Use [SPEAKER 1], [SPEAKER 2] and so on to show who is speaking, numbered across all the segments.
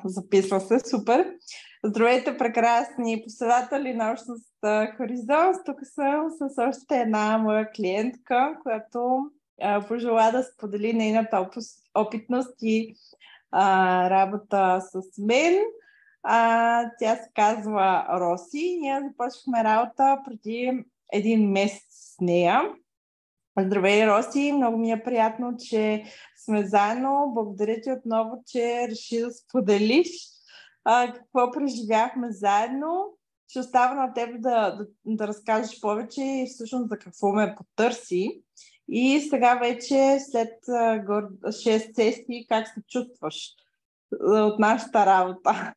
[SPEAKER 1] Записва се, супер. Здравейте, прекрасни последователи на общност Хоризонт. Тук съм с още една моя клиентка, която пожела да сподели нейната опитност и работа с мен. Тя се казва Роси. Ние започнахме работа преди един месец с нея. Здравей, Роси! Много ми е приятно, че сме заедно. Благодаря ти отново, че реши да споделиш какво преживяхме заедно. Ще оставя на теб да разкажеш повече и всъщност за какво ме потърси. И сега вече след 6 сесии, как се чувстваш от нашата работа?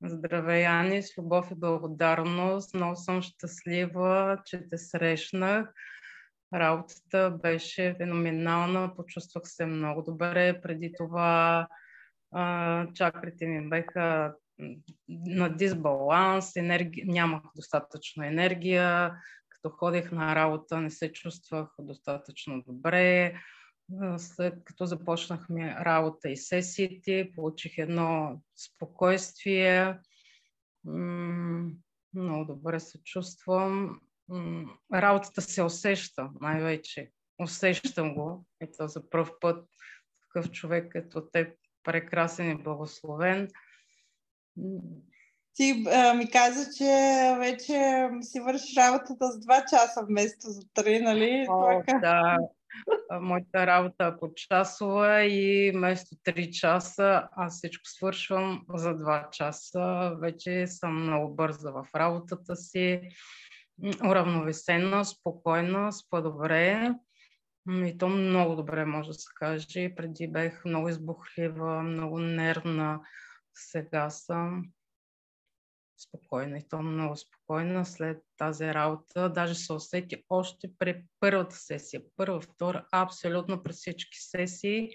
[SPEAKER 2] Здравей, Ани, с любов и благодарност. Много съм щастлива, че те срещнах. Работата беше феноменална, почувствах се много добре. Преди това чакрите ми бяха на дисбаланс, нямах достатъчно енергия. Като ходех на работа, не се чувствах достатъчно добре. След като започнахме работа и сесиите, получих едно спокойствие. Много добре се чувствам. Работата се усеща най-вече. Усещам го. Ето за пръв път такъв човек като теб, прекрасен и благословен.
[SPEAKER 1] Ти ми каза, че вече си вършиш работата с 2 часа вместо за 3, нали?
[SPEAKER 2] Да. Моята работа е почасова и вместо 3 часа аз всичко свършвам за 2 часа. Вече съм много бърза в работата си, уравновесена, спокойна, по-добре. И то много добре може да се каже. Преди бях много избухлива, много нервна. Сега съм спокойна и то много спокойна след тази работа. Даже се усети още при първата сесия. Първа, втора, абсолютно при всички сесии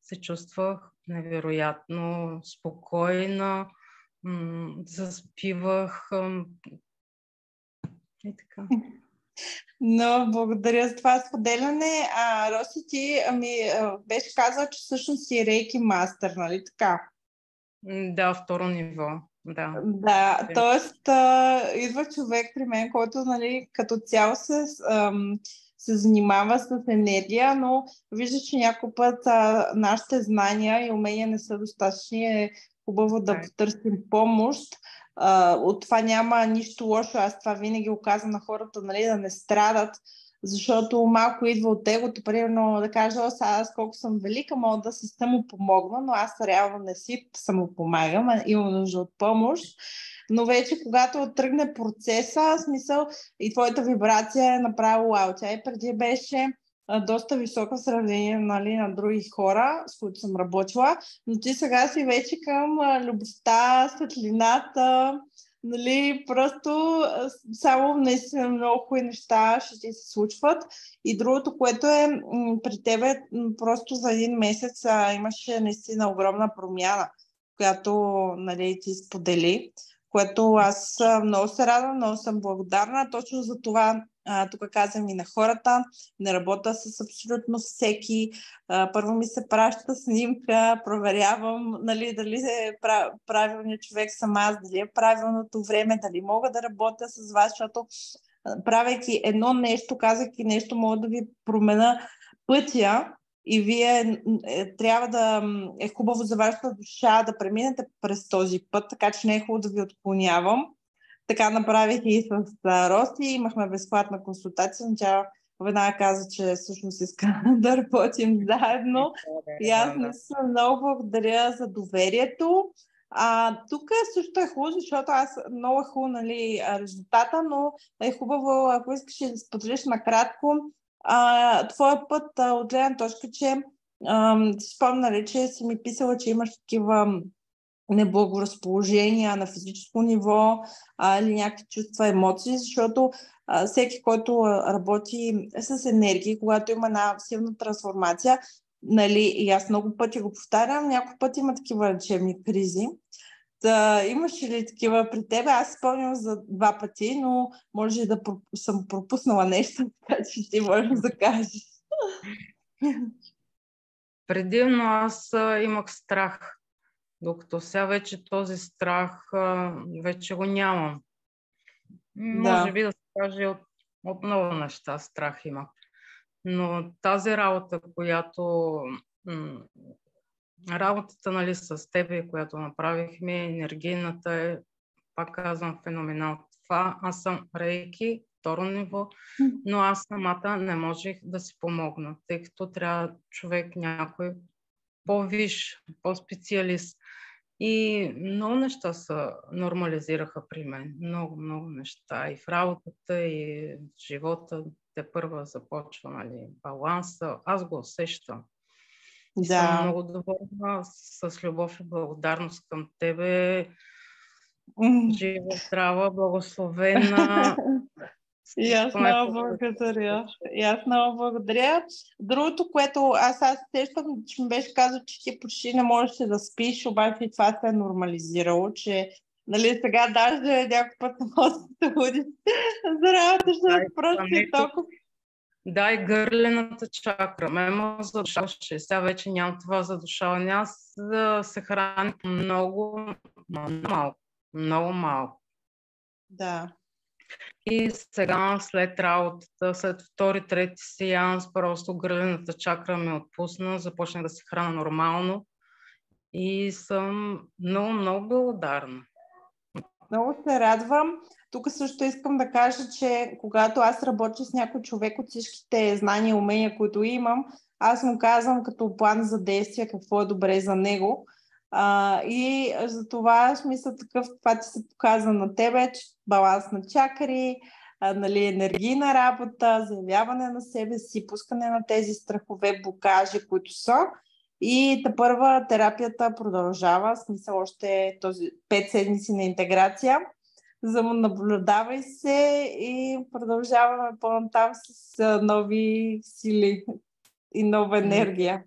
[SPEAKER 2] се чувствах невероятно спокойна, заспивах и така.
[SPEAKER 1] Но благодаря за това споделяне. Роси, ти беше казала, че всъщност си рейки мастър, нали така?
[SPEAKER 2] Да, 2 ниво.
[SPEAKER 1] Да, т.е. идва човек при мен, който, нали, като цяло се занимава с енергия, но вижда, че някой път нашите знания и умения не са достатъчни. Е хубаво да потърсим помощ. От това няма нищо лошо. Аз това винаги го казвам на хората, нали, да не страдат, защото малко идва от егото, примерно да кажа, аз колко съм велика, мога да си самопомогна, но аз реално не си самопомагам, имам нужда от помощ. Но вече, когато тръгне процеса, смисъл и твоята вибрация е направо вау. Тя и преди беше доста висока в сравнение, нали, на други хора, с които съм работила, но ти сега си вече към любовта, светлината, нали, просто само наистина много хубави неща ще ти се случват. И другото, което е при тебе, просто за един месец имаше наистина огромна промяна, която, нали, ти сподели, което аз много се радвам, много съм благодарна. Точно за това тук казвам и на хората, не работя с абсолютно всеки. Първо ми се праща снимка, проверявам, нали, дали е правилният човек съм аз, дали е правилното време, дали мога да работя с вас, защото правейки едно нещо, казвайки нещо, мога да ви променя пътя и вие трябва да е хубаво за вашата душа да преминете през този път, така че не е хубаво да ви отклонявам. Така направих и с Роси, имахме безплатна консултация, но тя веднага каза, че всъщност иска да работим заедно. И аз наистина много благодаря за доверието. Тук също е хубаво, защото аз много е хубаво, нали, резултата, но е хубаво, ако искаш да споделиш накратко твоя път от гледна точка, че спомня, че си ми писала, че имаш такива неблагоразположения на физическо ниво или някакви чувства, емоции, защото всеки, който работи с енергия, когато има една силна трансформация, нали, и аз много пъти го повтарям, някой път има такива лечебни кризи. Имаш ли такива при тебе? Аз спомням за 2 пъти, но може да съм пропуснала нещо, така че ти можеш да кажеш.
[SPEAKER 2] Предимно аз имах страх, докато сега вече този страх вече го нямам. Може
[SPEAKER 1] Да,
[SPEAKER 2] би да се каже от много неща страх имах. Но тази работа, работата, нали, с тебе, която направихме, енергийната е, пак казвам, феноменал. Това аз съм рейки, второ ниво, но аз самата не можех да си помогна, тъй като трябва човек някой по-висш, по-специалист. И много неща се нормализираха при мен. Много, много неща. И в работата, и в живота те първа започва, нали, баланса. Аз го усещам. И съм
[SPEAKER 1] да.
[SPEAKER 2] много доволна, с любов и благодарност към тебе. Жива, здрава, благословена.
[SPEAKER 1] И аз
[SPEAKER 2] Всичко
[SPEAKER 1] много
[SPEAKER 2] най-хубаво да се
[SPEAKER 1] благодаря.
[SPEAKER 2] случи.
[SPEAKER 1] И аз много благодаря. Другото, което аз сещам, че ми беше казал, че ти почти не можеш да спиш, обаче и това се е нормализирало, че нали, сега даже някой път не може да се буди за работа,
[SPEAKER 2] Да,
[SPEAKER 1] защото
[SPEAKER 2] и
[SPEAKER 1] просто е
[SPEAKER 2] спането,
[SPEAKER 1] толкова.
[SPEAKER 2] да, и гърлената чакра. Ме задушаваше. Сега вече нямам това задушаване. Аз да се храня много малко. Много малко.
[SPEAKER 1] Да.
[SPEAKER 2] И сега след работата, след втори, трети сеанс, просто гърлената чакра ме отпусна, започнах да се храня нормално и съм много, много благодарна.
[SPEAKER 1] Много се радвам. Тук също искам да кажа, че когато аз работя с някой човек от всичките знания и умения, които имам, аз му казвам като план за действие какво е добре за него. И за това смисъл такъв, това ти се показва на тебе, че баланс на чакри, нали, енергийна работа, заявяване на себе си, пускане на тези страхове, блокажи, които са. И тепърва терапията продължава, в смисъл още този 5 седмици на интеграция. Наблюдавай се и продължаваме по-натам с нови сили и нова енергия.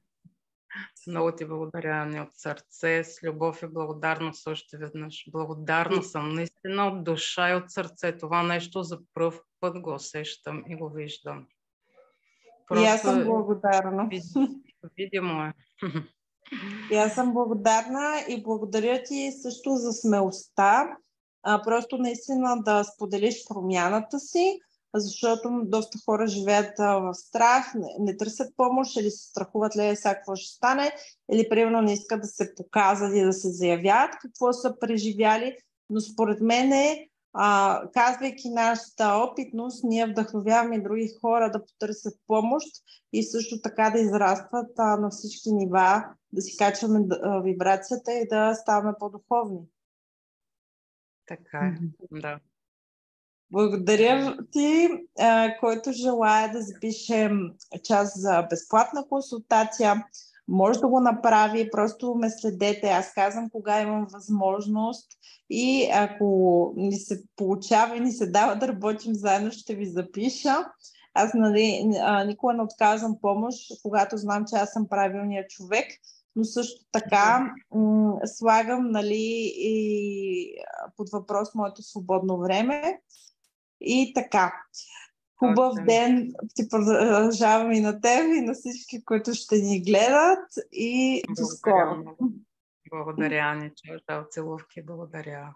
[SPEAKER 2] Много ти благодаря, Ани, от сърце, с любов и благодарност още веднъж. Благодарна съм, наистина от душа и от сърце. Това нещо за пръв път го усещам и го виждам.
[SPEAKER 1] И аз съм
[SPEAKER 2] Просто
[SPEAKER 1] благодарна.
[SPEAKER 2] видимо е.
[SPEAKER 1] И аз съм благодарна и благодаря ти също за смелостта. Просто наистина да споделиш промяната си, защото доста хора живеят в страх, не търсят помощ или се страхуват ли сега какво ще стане, или примерно не искат да се показват и да се заявят какво са преживяли, но според мен казвайки нашата опитност, ние вдъхновяваме други хора да потърсят помощ и също така да израстват на всички нива, да си качваме вибрацията и да ставаме по-духовни.
[SPEAKER 2] Така е, да.
[SPEAKER 1] Благодаря ти, който желая да запише час за безплатна консултация. Може да го направи, просто ме следете. Аз казвам кога имам възможност и ако ни се получава и ни се дава да работим заедно, ще ви запиша. Аз никога не отказвам помощ, когато знам, че аз съм правилният човек, но също така слагам и под въпрос моето свободно време. И така. Хубав ден ти продължавам и на теб, и на всички, които ще ни гледат. И до скоро.
[SPEAKER 2] Благодаря, Ани. Чао, целувки. Благодаря.